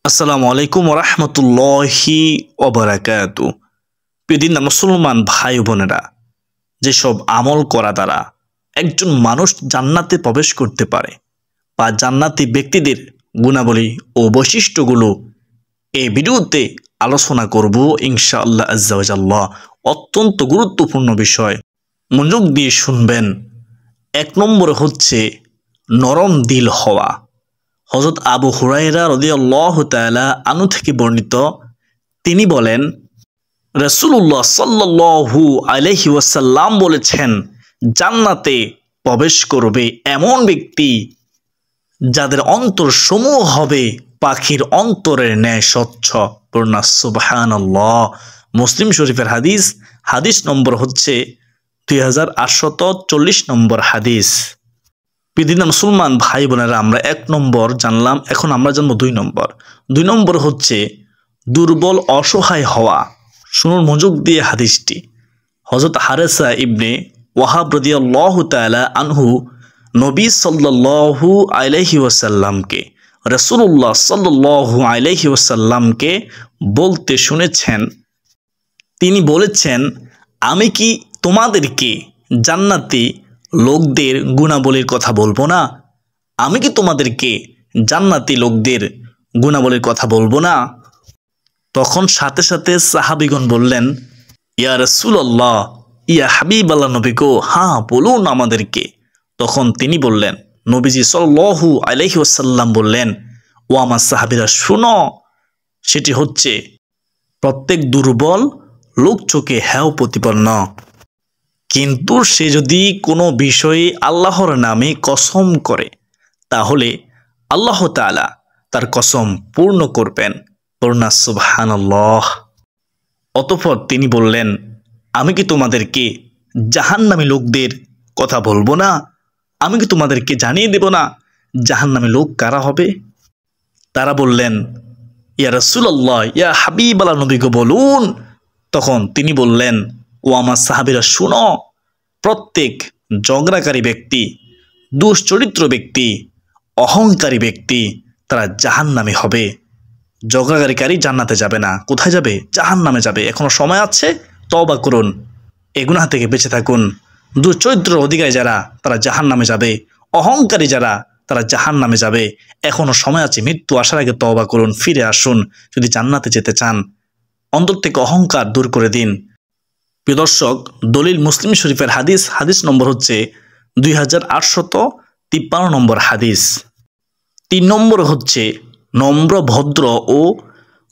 আসসালামু আলাইকুম রহমতুল্লাহি ওবারাকাতু। প্রিয়দিন মুসলমান ভাই বোনেরা, যেসব আমল করা দ্বারা একজন মানুষ জান্নাতে প্রবেশ করতে পারে বা জান্নাতি ব্যক্তিদের গুণাবলী ও বৈশিষ্ট্যগুলো এই ভিডিওতে আলোচনা করব ইনশাআল্লাহ আজ্জা ওয়া জাল্লা। অত্যন্ত গুরুত্বপূর্ণ বিষয়, মনোযোগ দিয়ে শুনবেন। এক নম্বরে হচ্ছে নরম দিল হওয়া। হযরত আবু হুরায়রা রাদিয়াল্লাহু তাআলা আনহু থেকে বর্ণিত, তিনি বলেন, রাসূলুল্লাহ সাল্লাল্লাহু আলাইহি ওয়াসাল্লাম বলেছেন, জান্নাতে প্রবেশ করবে এমন ব্যক্তি যাদের অন্তর সমূহ হবে পাখির অন্তরের ন্যায় স্বচ্ছ। পূর্ণ সুবহানাল্লাহ। মুসলিম শরীফের হাদিস, হাদিস নম্বর হচ্ছে 2840 নম্বর হাদিস। প্রিয় মুসলমান ভাই বোনেরা, আমরা এক নম্বর জানলাম, এখন আমরা জানবো দুই নম্বর হচ্ছে দুর্বল অসহায় হওয়া। শুনুন মনোযোগ দিয়ে হাদিসটি। হযরত হারেসা ইবনে ওয়াহাব রাদিয়াল্লাহু তাআলা আনহু নবী সাল্লাল্লাহু আলাইহি ওয়াসাল্লামকে, রাসূলুল্লাহ সাল্লাল্লাহু আলাইহি ওয়াসাল্লামকে বলতে শুনেছেন। তিনি বলেছেন, আমি কি তোমাদেরকে জান্নাতি লোকদের গুণাবলীর কথা বলবো না? আমি কি তোমাদেরকে জান্নাতি লোকদের গুণাবলীর কথা বলবো না? তখন সাথে সাথে সাহাবীগণ বললেন, ইয়া রাসূলুল্লাহ, ইয়া হাবিবাল্লাহ নবী গো, হ্যাঁ বলুন আমাদেরকে। তখন তিনি বললেন, নবীজি সাল্লাল্লাহু আলাইহি ওয়াসাল্লাম বললেন, ও আমার সাহাবীরা শুনো, সেটি হচ্ছে প্রত্যেক দুর্বল লোক চোখে হেয় প্রতিপন্ন, কিন্তু সে যদি কোনো বিষয়ে আল্লাহর নামে কসম করে তাহলে আল্লাহ তাআলা তার কসম পূর্ণ করবেন। পূর্ণ সুবহানাল্লাহ। অতঃপর তিনি বললেন, আমি কি তোমাদেরকে জাহান্নামী লোকদের কথা বলবো না? আমি কি তোমাদেরকে জানিয়ে দেব না জাহান্নামী লোক কারা হবে? তারা বললেন, ইয়া রাসূলুল্লাহ, ইয়া হাবিবাল্লাহ নবী গো বলুন। তখন তিনি বললেন, ও আমার সাহাবীরা শুনো, প্রত্যেক ঝগড়াকারী ব্যক্তি, দুশ্চরিত্র ব্যক্তি, অহংকারী ব্যক্তি, তারা জাহান্নামী হবে। ঝগড়াকারী জান্নাতে যাবে না, কোথায় যাবে? জাহান্নামে যাবে। এখনো সময় আছে, তওবা করুন, এ গুনাহ থেকে বেঁচে থাকুন। দুশ্চরিত্র অধিকারী যারা, তারা জাহান্নামে যাবে। অহংকারী যারা, তারা জাহান্নামে যাবে। এখনো সময় আছে, মৃত্যু আসার আগে তওবা করুন, ফিরে আসুন যদি জান্নাতে যেতে চান। অন্তর থেকে অহংকার দূর করে দিন। প্রিয় দর্শক, দলিল মুসলিম শরীফের হাদিস, হাদিস নম্বর হচ্ছে 2853 নম্বর হাদিস। 3 নম্বর হচ্ছে নম্র, ভদ্র ও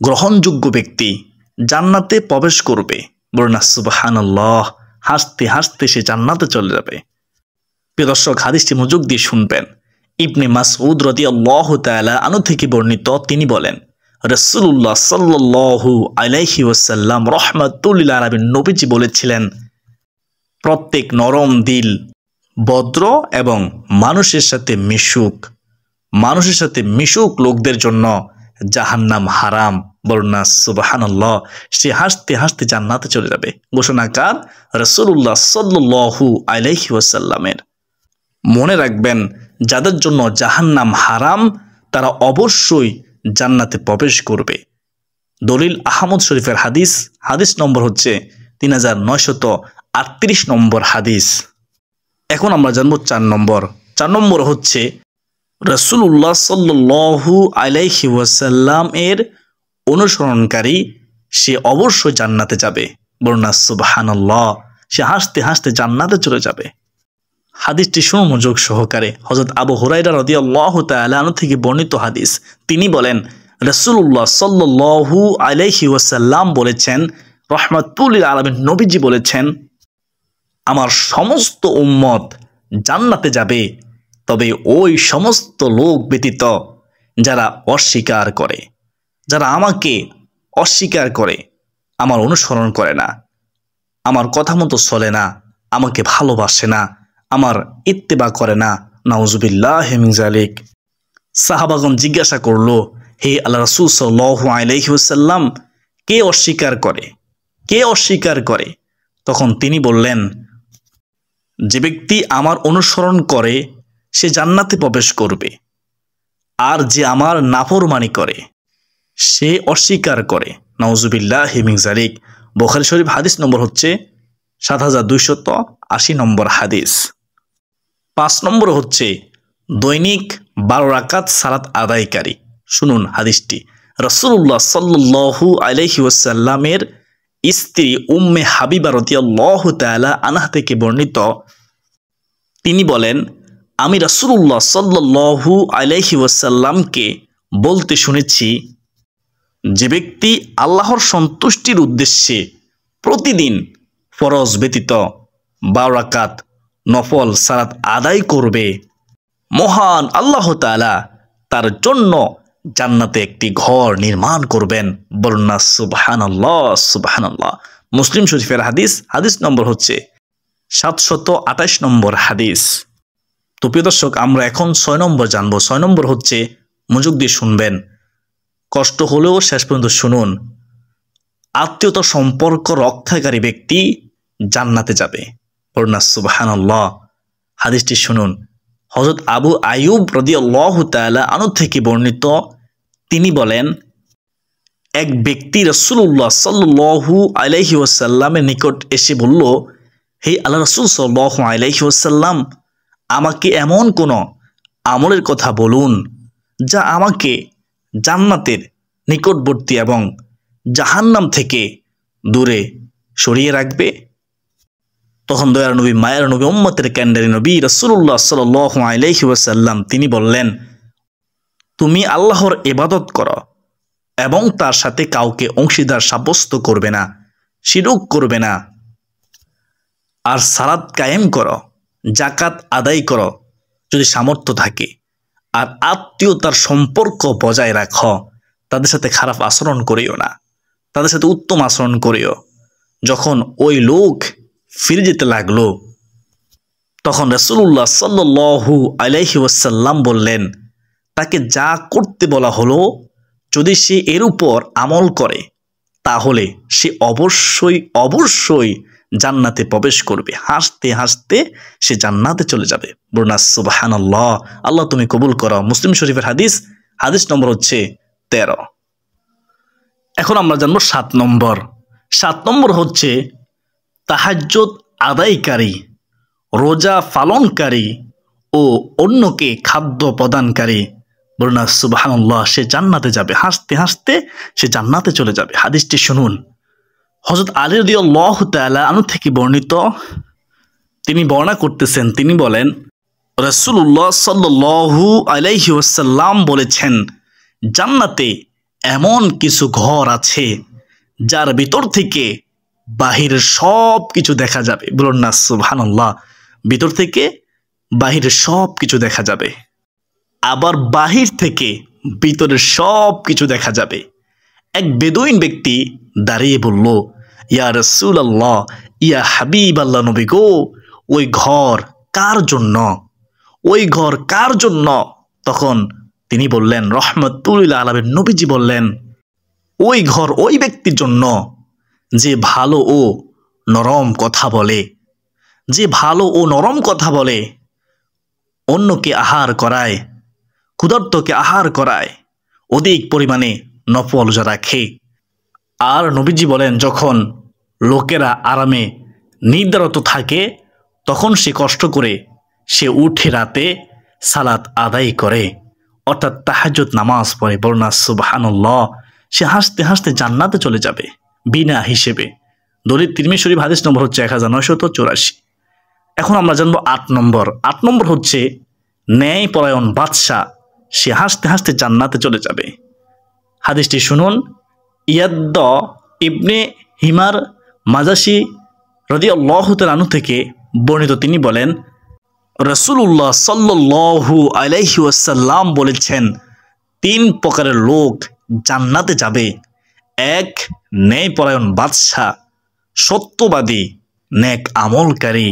গ্রহণযোগ্য ব্যক্তি জান্নাতে প্রবেশ করবে। বলুন সুবহানাল্লাহ। হাসতে হাসতে সে জান্নাতে চলে যাবে। প্রিয় দর্শক, হাদিসটি মনোযোগ দিয়ে শুনবেন। ইবনে মাসউদ রাদিয়াল্লাহু তাআলা আনহু থেকে বর্ণিত, তিনি বলেন, রাসূলুল্লাহ সাল্লাল্লাহু আলাইহি ওয়াসাল্লাম রাহমাতুল লিল আলামিন নবীজি বলেছিলেন, প্রত্যেক নরম দিল, ভদ্র এবং মানুষের সাথে মিশুক লোকদের জন্য জাহান্নাম হারাম। বলুন সুবহানাল্লাহ। সে হাসতে হাসতে জান্নাতে চলে যাবে। ঘোষণাকার রাসূলুল্লাহ সাল্লাল্লাহু আলাইহি ওয়াসাল্লামের। মনে রাখবেন, যাদের জন্য জাহান্নাম হারাম তারা অবশ্যই জান্নাতে প্রবেশ করবে। দলিল আহমদ শরীফের হাদিস, হাদিস নম্বর হচ্ছে 3938 নম্বর হাদিস। এখন আমরা জানবো 4 নম্বর হচ্ছে রাসূলুল্লাহ সাল্লাল্লাহু আলাইহি ওয়াসাল্লাম এর অনুসরণকারী, সে অবশ্যই জান্নাতে যাবে। বলুন সুবহানাল্লাহ। সে হাসতে হাসতে জান্নাতে চলে যাবে। হাদিসটি শুনুন মনোযোগ সহকারে। হযরত আবু হুরায়রা রাদিয়াল্লাহু তাআলা আনহু থেকে বর্ণিত হাদিস, তিনি বলেন, রাসূলুল্লাহ সাল্লাল্লাহু আলাইহি ওয়াসাল্লাম বলেছেন, রাহমাতুল লিল আলামিন নবীজি বলেছেন, আমার সমস্ত উম্মত জান্নাতে যাবে, তবে ওই সমস্ত লোক ব্যতীত যারা অস্বীকার করে, যারা আমাকে অস্বীকার করে, আমার অনুসরণ করে না, আমার কথা মতো চলে না, আমাকে ভালোবাসে না, আমার ইত্তেবা করে না। নাউজুবিল্লাহি মিন যালিক। সাহাবাগণ জিজ্ঞাসা করলো, হে আল্লাহ রাসূল সাল্লাল্লাহু আলাইহি ওয়াসাল্লাম, কে অস্বীকার করে? কে অস্বীকার করে? তখন তিনি বললেন, যে ব্যক্তি আমার অনুসরণ করে সে জান্নাতে প্রবেশ করবে, আর যে আমার নাফরমানি করে সে অস্বীকার করে। নাউজুবিল্লাহি মিন যালিক। বুখারী শরীফ হাদিস নম্বর হচ্ছে 7280 নম্বর হাদিস। 5 নম্বর হচ্ছে দৈনিক 12 রাকাত সালাত আদায়কারী। শুনুন হাদিসটি। রাসূলুল্লাহ সাল্লাল্লাহু আলাইহি ওয়াসাল্লামের স্ত্রী উম্মে হাবিবা রাদিয়াল্লাহু তাআলা আনহা থেকে বর্ণিত, তিনি বলেন, আমি রাসূলুল্লাহ সাল্লাল্লাহু আলাইহি ওয়াসাল্লামকে বলতে শুনেছি, যে ব্যক্তি আল্লাহর সন্তুষ্টির উদ্দেশ্যে প্রতিদিন ফরজ ব্যতীত 12 রাকাত নফল সালাত আদায় করবে, মহান আল্লাহ তাআলা তার জন্য জান্নাতে একটি ঘর নির্মাণ করবেন। বলুন না সুবহানাল্লাহ, সুবহানাল্লাহ। মুসলিম শরীফের হাদিস, হাদিস নম্বর হচ্ছে 728 নম্বর হাদিস। তো প্রিয় দর্শক, আমরা এখন 6 নম্বর জানবো। 6 নম্বর হচ্ছে, মনোযোগ দিয়ে শুনবেন, কষ্ট হলেও শেষ পর্যন্ত শুনুন। আত্মীয়তা সম্পর্ক রক্ষাকারী ব্যক্তি জান্নাতে যাবে। বলুন না সুবহানাল্লাহ। হাদিসটি শুনুন। হযরত আবু আইয়ুব রাদিয়াল্লাহু তাআলা আনহু থেকে বর্ণিত, তিনি বলেন, এক ব্যক্তি রাসূলুল্লাহ সাল্লাল্লাহু আলাইহি ওয়াসাল্লামের নিকট এসে বলল, হে আল্লাহ রাসূল সাল্লাল্লাহু আলাইহি ওয়াসাল্লাম, আমাকে এমন কোন আমলের কথা বলুন যা আমাকে জান্নাতের নিকটবর্তী এবং জাহান্নাম থেকে দূরে সরিয়ে রাখবে। তখন দয়ার নবী, মায়ের নবী, উম্মতের ক্যান্ডারি নবী রাসূলুল্লাহ সাল্লাল্লাহু আলাইহি ওয়াসাল্লাম তিনি বললেন, তুমি আল্লাহর ইবাদত করো এবং তার সাথে কাউকে অংশীদার সাব্যস্ত করবে না, শিরক করবে না, আর সালাত কায়েম করো, যাকাত আদায় করো যদি সামর্থ্য থাকে, আর আত্মীয়তার সম্পর্ক বজায় রাখো, তাদের সাথে খারাপ আচরণ করিও না, তাদের সাথে উত্তম আচরণ করিও। যখন ওই লোক ফিরে যেতে লাগলো, তখন রাসূলুল্লাহ সাল্লাল্লাহু আলাইহি ওয়াসাল্লাম বললেন, তাকে যা করতে বলা হলো যদি সে এর উপর আমল করে তাহলে সে অবশ্যই অবশ্যই জান্নাতে প্রবেশ করবে। হাসতে হাসতে সে জান্নাতে চলে যাবে। বলুন সুবহানাল্লাহ। আল্লাহ তুমি কবুল করো। মুসলিম শরীফের হাদিস, হাদিস নম্বর হচ্ছে 13। এখন আমরা জানবো 7 নম্বর। 7 নম্বর হচ্ছে তাহাজ্জুদ আদায়কারী, রোজা পালনকারী ও অন্যকে খাদ্য প্রদানকারী। বলুন সুবহানাল্লাহ। সে জান্নাতে যাবে। হাসতে হাসতে সে জান্নাতে চলে যাবে। হাদিসটি শুনুন। হযরত আলী রাদিয়াল্লাহু তাআলা আনহু থেকে বর্ণিত, তিনি বর্ণনা করতেছেন, তিনি বলেন, রাসূলুল্লাহ সাল্লাল্লাহু আলাইহি ওয়াসাল্লাম বলেছেন, জান্নাতে এমন কিছু ঘর আছে যার ভিতর থেকে বাহিরের সব কিছু দেখা যাবে। বলুন না সুবহানাল্লাহ। ভিতর থেকে বাহিরের সব কিছু দেখা যাবে, আবার বাহির থেকে ভিতরের সব কিছু দেখা যাবে। এক বেদুইন ব্যক্তি দাঁড়িয়ে বলল, ইয়া রাসূলুল্লাহ, ইয়া হাবিবাল্লাহ নবী গো, ওই ঘর কার জন্য? ওই ঘর কার জন্য? তখন তিনি বললেন, রাহমাতুল লিল আলামিন নবীজি বললেন, ওই ঘর ওই ব্যক্তির জন্য যে ভালো ও নরম কথা বলে, যে ভালো ও নরম কথা বলে, অন্যকে আহার করায়, ক্ষুধার্তকে আহার করায়, অধিক পরিমাণে নফল রোজা রাখে। আর নবীজি বলেন, যখন লোকেরা আরামে নিদ্রারত থাকে তখন সে কষ্ট করে সে উঠে রাতে সালাত আদায় করে, অর্থাৎ তাহাজ্জুদ নামাজ পড়ে। বলুন সুবহানাল্লাহ। সে হাসতে হাসতে জান্নাতে চলে যাবে বিনা হিসেবে। দলিল তিরমিজি শরীফ হাদিস নম্বর হচ্ছে 1984। এখন আমরা জানবো 8 নম্বর। 8 নম্বর হচ্ছে ন্যায়পরায়ণ বাদশাহ, সে হাসতে হাসতে জান্নাতে চলে যাবে। হাদিসটি শুনুন। ইয়াদ ইবনে হিমার মাজাসি রাদিয়াল্লাহু তাআলা আনহু থেকে বর্ণিত, তিনি বলেন, রাসূলুল্লাহ সাল্লাল্লাহু আলাইহি ওয়াসাল্লাম বলেছেন, 3 প্রকারের লোক জান্নাতে যাবে। 1, ন্যায়পরায়ণ বাদশাহ, সত্যবাদী, নেক আমলকারী।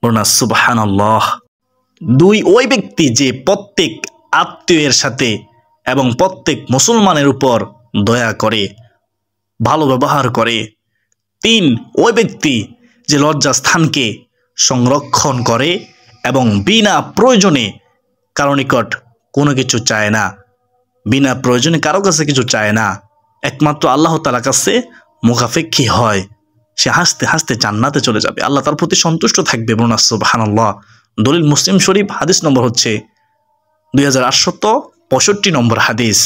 বলুন সুবহানাল্লাহ। 2, ওই ব্যক্তি যে প্রত্যেক আত্মীয়ের সাথে এবং প্রত্যেক মুসলমানের উপর দয়া করে, ভালো ব্যবহার করে। 3, ওই ব্যক্তি যে লজ্জাস্থানকে সংরক্ষণ করে এবং বিনা প্রয়োজনে কারো নিকট কোনো কিছু চায় না। বিনা প্রয়োজনে কারো কাছে কিছু চায় না, একমাত্র আল্লাহ তাআলার কাছে মুখাপেক্ষী হয়, সে হাসতে হাসতে জান্নাতে চলে যাবে, আল্লাহ তার প্রতি সন্তুষ্ট থাকবে। বলুন সুবহানাল্লাহ। দলিল মুসলিম শরীফ, হাদিস নম্বর হচ্ছে 2865 নম্বর হাদিস।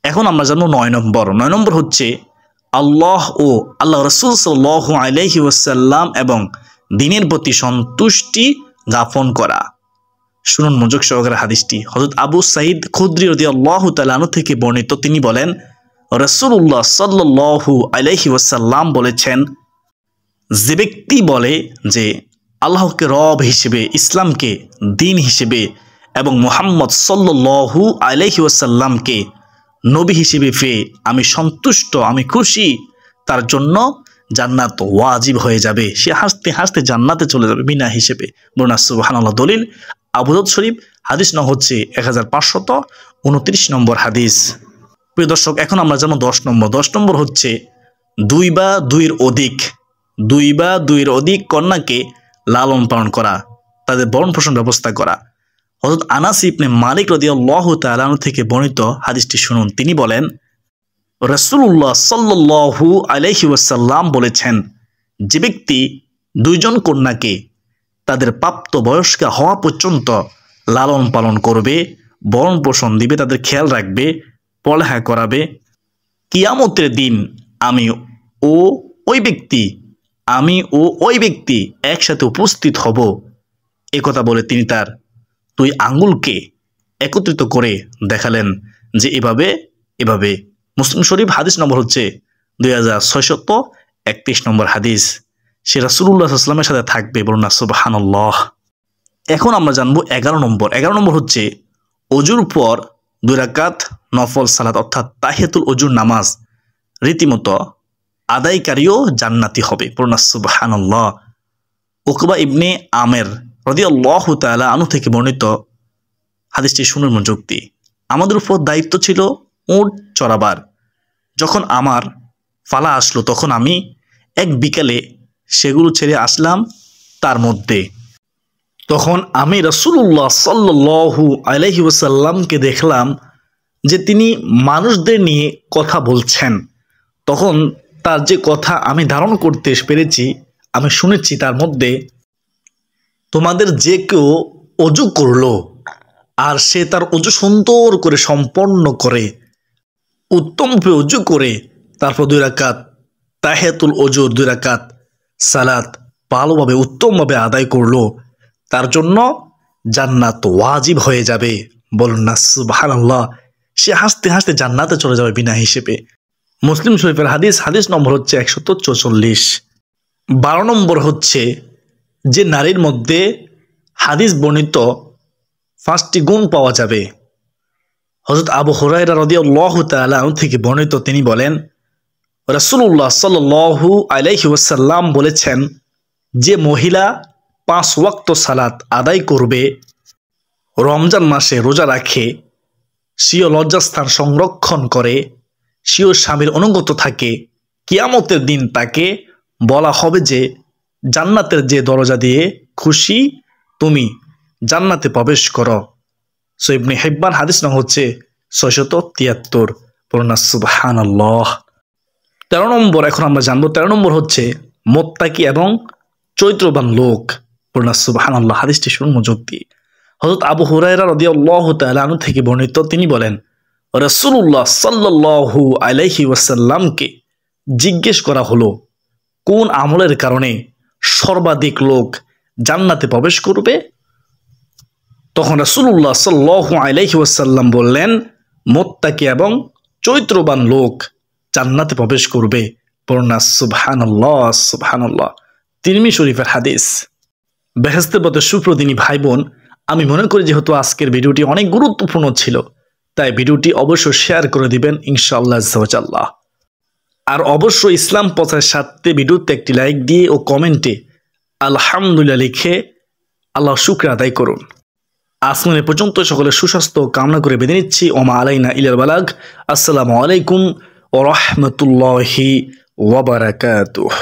এখন আমরা জানবো 9 নম্বর। 9 নম্বর হচ্ছে আল্লাহ ও আল্লাহ রাসূল সাল্লাল্লাহু আলাইহি ওয়াসাল্লাম এবং দ্বীনের প্রতি সন্তুষ্টি জ্ঞাপন করা। শুনুন মনোযোগ সহকারে হাদিসটি। হযরত আবু সাঈদ খুদরি রাদিয়াল্লাহু তাআলা আনহু থেকে বর্ণিত, তিনি বলেন রাসূলুল্লাহ সাল্লাল্লাহু আলাইহি ওয়াসাল্লাম বলেছেন, যে ব্যক্তি বলে যে আল্লাহকে রব হিসেবে, ইসলামকে দ্বীন হিসেবে এবং মুহাম্মদ সাল্লাল্লাহু আলাইহি ওয়াসাল্লামকে নবী হিসেবে পেয়ে আমি সন্তুষ্ট, আমি খুশি, তার জন্য জান্নাত ওয়াজিব হয়ে যাবে, সে হাসতে হাসতে জান্নাতে চলে যাবে বিনা হিসেবে। বলুন সুবহানাল্লাহ। দলিল আবু দাউদ শরীফ, হাদিস নং হচ্ছে 1529 নম্বর হাদিস। প্রিয় দর্শক, এখন আমরা জানবো 10 নম্বর। 10 নম্বর হচ্ছে 2 বা 2-এর অধিক কন্যাকে লালন পালন করা, তাদের ভরণ পোষণ ব্যবস্থা করা। হযরত আনাস ইবনে মালিক রাদিয়াল্লাহু তাআলা আনহু থেকে বর্ণিত হাদিসটি শুনুন। তিনি বলেন রাসূলুল্লাহ সাল্লাল্লাহু আলাইহি ওয়াসাল্লাম বলেছেন, যে ব্যক্তি 2 জন কন্যাকে তাদের প্রাপ্ত বয়স্কা হওয়া পর্যন্ত লালন পালন করবে, ভরণ পোষণ দিবে, তাদের খেয়াল রাখবে, পড়ালেখা করাবে, কিয়ামতের দিন আমি ও ওই ব্যক্তি একসাথে উপস্থিত হব। একথা বলে তিনি তার 2 আঙ্গুলকে একত্রিত করে দেখালেন যে এভাবে। মুসলিম শরীফ, হাদিস নম্বর হচ্ছে 2631 নম্বর হাদিস। সে রাসূলুল্লাহ সাল্লাল্লাহু আলাইহি ওয়াসাল্লামের সাথে থাকবে। বলুন না সুবহানাল্লাহ। এখন আমরা জানবো 11 নম্বর। 11 নম্বর হচ্ছে ওযুর পর 2 রাকাত নফল সালাত অর্থাৎ তাহিয়াতুল ওযুর নামাজ রীতিমতো আদায়কারীও জান্নাতি হবে। বলুন না সুবহানাল্লাহ। উকবা ইবনে আমের রাদিয়াল্লাহু তাআলা আনহু থেকে বর্ণিত হাদিসটি শুনুন মনোযোগ দিয়ে। আমাদের উপর দায়িত্ব ছিল উট চড়াবার। যখন আমার ফালা আসলো তখন আমি এক বিকালে সেগুলো ছেড়ে আসলাম তার মধ্যে। তখন আমি রাসূলুল্লাহ সাল্লাল্লাহু আলাইহি ওয়াসাল্লামকে দেখলাম যে তিনি মানুষদের নিয়ে কথা বলছেন। তখন তার যে কথা আমি ধারণ করতে পেরেছি, আমি শুনেছি তার মধ্যে, তোমাদের যে কেউ অজু করলো আর সে তার অজু সুন্দর করে সম্পন্ন করে, উত্তমভাবে অজু করে, তারপর 2 রাকাত তাহিয়াতুল ওযুর 2 রাকাত সালাত ভালোভাবে উত্তমভাবে আদায় করলো, তার জন্য জান্নাত ওয়াজিব হয়ে যাবে। বলুন না সুবহানাল্লাহ। সে হাসতে হাসতে জান্নাতে চলে যাবে বিনা হিসেবে। মুসলিম শরীফের হাদিস, হাদিস নম্বর হচ্ছে 144। 12 নম্বর হচ্ছে যে নারীর মধ্যে হাদিস বর্ণিত 5টি গুণ পাওয়া যাবে। হযরত আবু হুরায়রা রাদিয়াল্লাহু তাআলা আনহু থেকে বর্ণিত, তিনি বলেন রাসূলুল্লাহ সাল্লাল্লাহু আলাইহি ওয়াসাল্লাম বলেছেন, যে মহিলা 5 ওয়াক্ত সালাত আদায় করবে, রমজান মাসে রোজা রাখে, স্বীয় লজ্জাস্থান সংরক্ষণ করে, স্বীয় স্বামীর অনুগত থাকে, কিয়ামতের দিন তাকে বলা হবে যে জান্নাতের যে দরজা দিয়ে খুশি তুমি জান্নাতে প্রবেশ করো। সহিহ ইবনে হিব্বান, হাদিস নং হচ্ছে 673। বলুন না সুবহানাল্লাহ। 13 নম্বর এখন আমরা জানবো। 13 নম্বর হচ্ছে মুত্তাকি এবং চরিত্রবান লোক। বলুন না সুবহানাল্লাহ। হাদিসটি শুনুন মনোযোগ দিয়ে। হযরত আবু হুরায়রা রাদিয়াল্লাহু তাআলা আনহু থেকে বর্ণিত, তিনি বলেন রাসূলুল্লাহ সাল্লাল্লাহু আলাইহি ওয়াসাল্লামকে জিজ্ঞেস করা হলো, কোন আমলের কারণে সর্বাধিক লোক জান্নাতে প্রবেশ করবে? তখন রাসূলুল্লাহ সাল্লাল্লাহু আলাইহি ওয়াসাল্লাম বললেন, মুত্তাকি এবং চরিত্রবান লোক জান্নাতে প্রবেশ করবে। বলুন না সুবহানাল্লাহ সুবহানাল্লাহ। তিরমিজি শরীফের হাদিস। বেহেশতের পথে সুপ্রদিনী ভাই বোন, আমি মনে করি যেহেতু আজকের ভিডিওটি অনেক গুরুত্বপূর্ণ ছিল, তাই ভিডিওটি অবশ্যই শেয়ার করে দিবেন ইনশাআল্লাহ আল্লাহ। আর অবশ্যই ইসলাম প্রচারের সাথে ভিডিওতে একটি লাইক দিয়ে ও কমেন্টে আলহামদুলিল্লাহ লিখে আল্লাহ শুকর আদায় করুন। আজকে পর্যন্ত সকলের সুস্বাস্থ্য কামনা করে বেঁধে নিচ্ছি। ওমা আলাইনা ইলাল বালাগ। আসসালামু আলাইকুম ওয়া রাহমাতুল্লাহি ওয়া বারাকাতুহু।